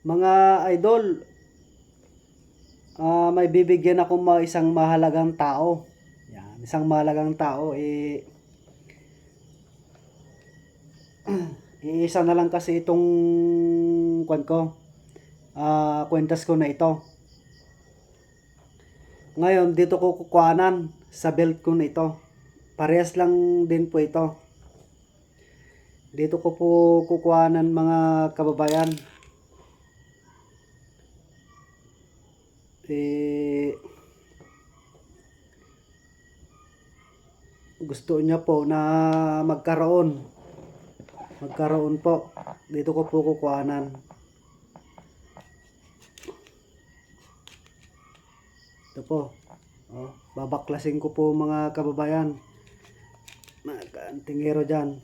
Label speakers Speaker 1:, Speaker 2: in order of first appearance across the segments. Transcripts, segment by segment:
Speaker 1: Mga idol, may bibigyan ako isang mahalagang tao. Yan, isang mahalagang tao, iisa na lang kasi itong kwan ko, kwentas ko na ito. Ngayon, dito ko kukuhanan sa belt ko na ito. Parehas lang din po ito. Dito ko po kukuhanan mga kababayan. Eh, gusto niya po na magkaroon po, dito ko po kukuhanan. Ito po, babaklasin ko po mga kababayan, mga kaantingero dyan.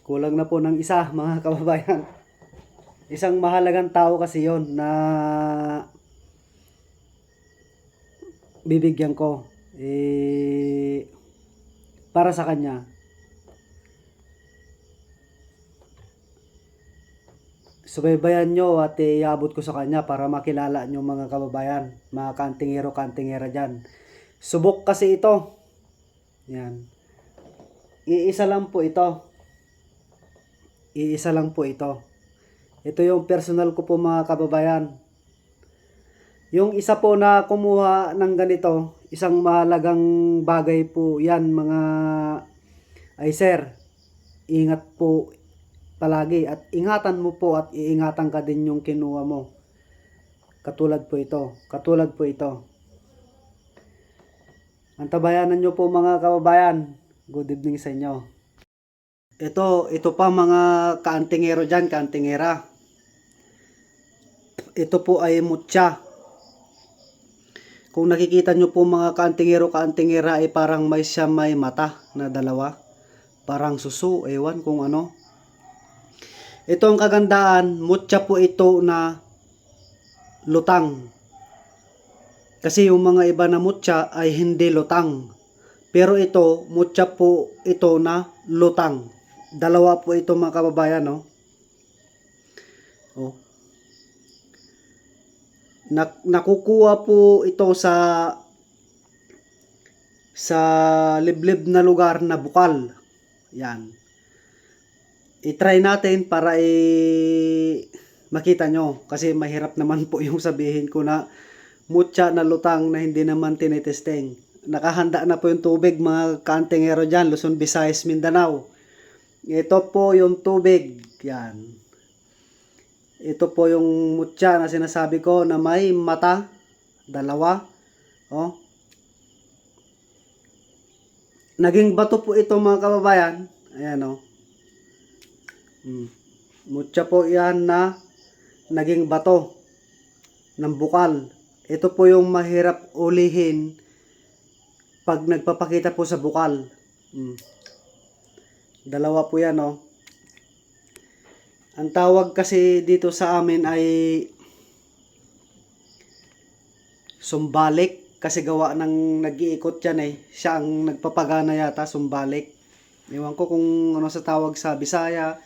Speaker 1: Kulang na po ng isa mga kababayan. Isang mahalagang tao kasi yon na bibigyan ko para sa kanya. Subaybayan nyo at iabot ko sa kanya para makilala nyo mga kababayan, mga kantingero-kantingera dyan. Subok kasi ito. Yan. Iisa lang po ito. Iisa lang po ito. Ito yung personal ko po mga kababayan. Yung isa po na kumuha ng ganito, isang mahalagang bagay po yan mga ay sir. Ingat po palagi at ingatan mo po at iingatan ka din yung kinuha mo. Katulad po ito. Katulad po ito. Antabayanan nyo po mga kababayan. Good evening sa inyo. Ito pa mga kaantingero dyan, kaantingera. Ito po ay mutya. Kung nakikita nyo po mga kaantingero, kaantingera ay parang may mata na dalawa. Parang suso, ewan kung ano. Ito ang kagandaan, mutya po ito na lutang. Kasi yung mga iba na mutya ay hindi lutang. Pero ito, mutya po ito na lutang. Dalawa po ito mga kababayan, no? Oh. Nakukuha po ito sa liblib na lugar na bukal. Yan. I-try natin para makita nyo. Kasi mahirap naman po yung sabihin ko na mutya na lutang na hindi naman tinitesting. Nakahanda na po yung tubig mga kaantingero dyan. Luzon, Visayas, Mindanao. Ito po yung tubig. Yan. Ito po yung mutya na sinasabi ko na may mata. Dalawa. Oh. Naging bato po ito mga kababayan. Ayan oh. Mutya po yan na naging bato ng bukal. Ito po yung mahirap ulihin pag nagpapakita po sa bukal. Dalawa po yan oh. Ang tawag kasi dito sa amin ay sumbalik kasi gawa ng nag-iikot yan eh. Siya ang nagpapagana yata, sumbalik. Ewan ko kung ano sa tawag sa Bisaya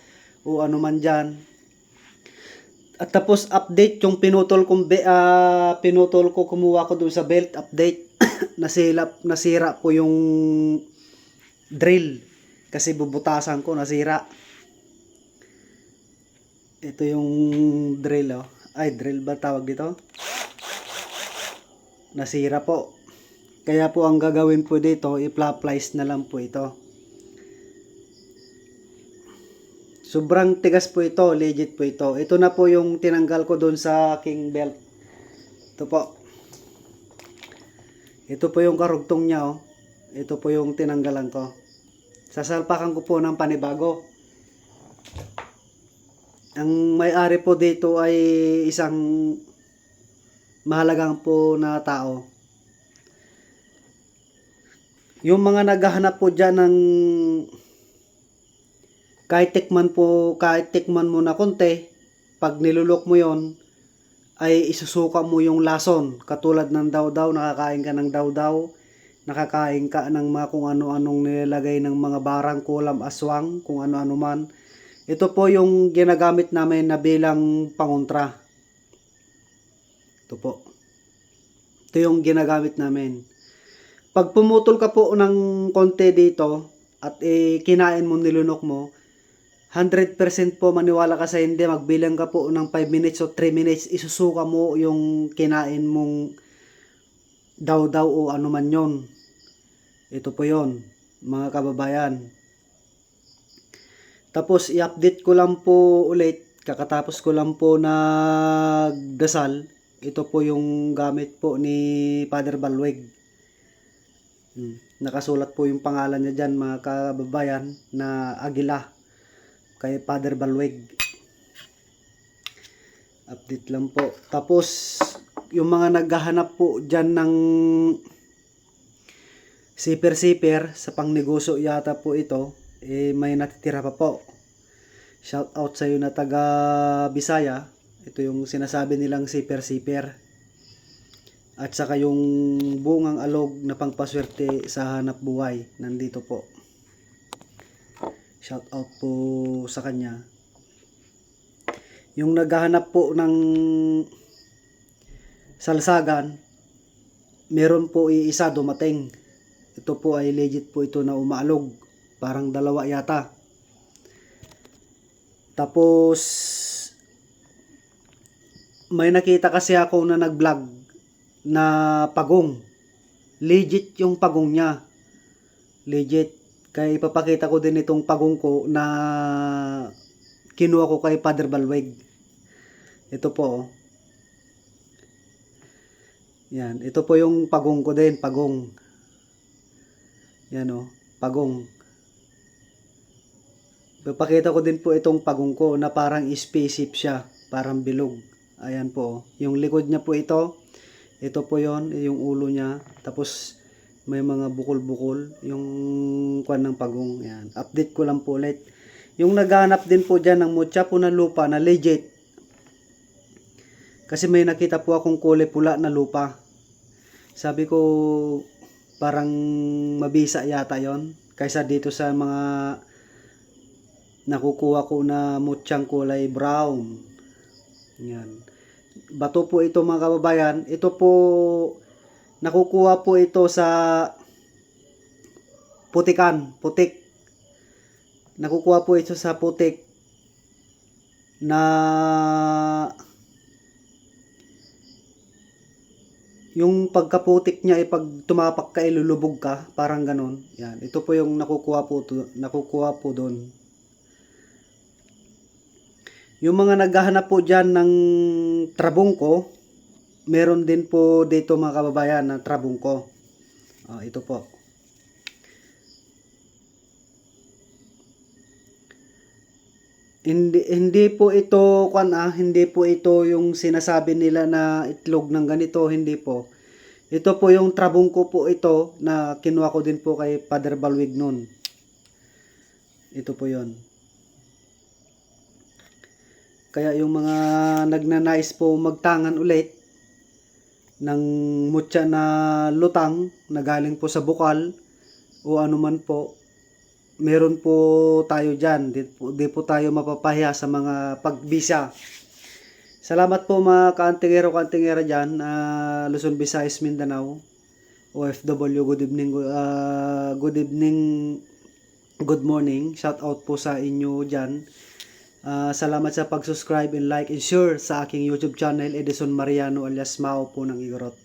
Speaker 1: o ano man dyan. At tapos update yung pinutol ko kumuha ko doon sa belt update. Nasira po yung drill kasi bubutasan ko nasira. Ito yung drill oh. Ay, drill ba tawag dito? Nasira po. Kaya po ang gagawin po dito, i-plies na lang po ito. Sobrang tigas po ito, legit po ito. Ito na po yung tinanggal ko doon sa king belt. Ito po. Ito po yung karugtong niya oh. Ito po yung tinanggalan ko. Sasalpakan ko po ng panibago. Ang may-ari po dito ay isang mahalagang po na tao. Yung mga naghahanap po dyan ng kahit tikman mo na konti, pag nilulok mo yon ay isusuka mo yung lason. Katulad ng daw-daw, nakakain ka ng daw-daw, nakakain ka ng mga kung ano-anong nilalagay ng mga barang, kulam, aswang, kung ano-ano man. Ito po yung ginagamit namin na bilang pangontra. Ito po. Ito yung ginagamit namin. Pag pumutol ka po ng konti dito at kinain mo, nilunok mo, 100% po maniwala ka sa hindi, magbilang ka po ng 5 minutes o 3 minutes, isusuka mo yung kinain mong daw-daw o ano man yon. Ito po yon, mga kababayan. Tapos i-update ko lang po ulit, kakatapos ko lang po nagdasal. Ito po yung gamit po ni Father Balweg. Nakasulat po yung pangalan niya dyan, mga kababayan, na Aguila, kay Father Balweg. Update lang po. Tapos yung mga naghahanap po dyan ng siper-siper sa pangnegosyo yata po ito, may natitira pa po. Shout out sa iyo na taga Bisaya. Ito yung sinasabi nilang siper-siper. At saka yung bungang alog na pangpaswerte sa hanap buhay, nandito po. Shout out po sa kanya. Yung naghahanap po ng salsagan, meron po iisa dumating. Ito po ay legit po ito na umaalog. Parang 2 yata. Tapos may nakita kasi ako na nag-vlog na pagong. Legit yung pagong niya. Legit. Kaya ipapakita ko din itong pagong ko na kinuha ko kay Father Balweg. Ito po. Yan. Ito po yung pagong ko din. Pagong. Yan o. Pagong. Ipapakita ko din po itong pagong ko na parang spaceship siya. Parang bilog. Ayan po. Yung likod niya po ito. Ito po yon, yung ulo niya. Tapos may mga bukol-bukol. Yung kwan ng pagong. Yan. Update ko lang po ulit. Yung naghanap din po dyan ng mutya po na lupa na legit. Kasi may nakita po akong kulay pula na lupa. Sabi ko parang mabisa yata yon kaysa dito sa mga nakukuha ko na mutyang kulay brown. Yan. Bato po ito mga kababayan. Ito po nakukuha po ito sa putikan, putik. Nakukuha po ito sa putik na yung pagkaputik niya ay pag tumapak ka ilulubog ka, parang ganon. Yan. Ito po yung nakukuha po doon. Yung mga naghahanap po dyan ng trabungko, meron din po dito mga kababayan na trabungko. Ito po. Hindi po ito hindi po ito yung sinasabi nila na itlog ng ganito, hindi po. Ito po yung trabungko po ito na kinuha ko din po kay Father Balweg noon. Ito po 'yon. Kaya yung mga nagnanais po magtangan ulit ng mutya na lutang na galing po sa bukal o anuman po, meron po tayo dyan. Di po tayo mapapahiya sa mga pagbisa. Salamat po mga kaantingero-kaantingera dyan, Luzon, Visayas, Mindanao, OFW, good evening, good morning. Shout out po sa inyo dyan. Salamat sa pag-subscribe and like and share sa aking YouTube channel, Edison Mariano alias Mao po ng Igorot.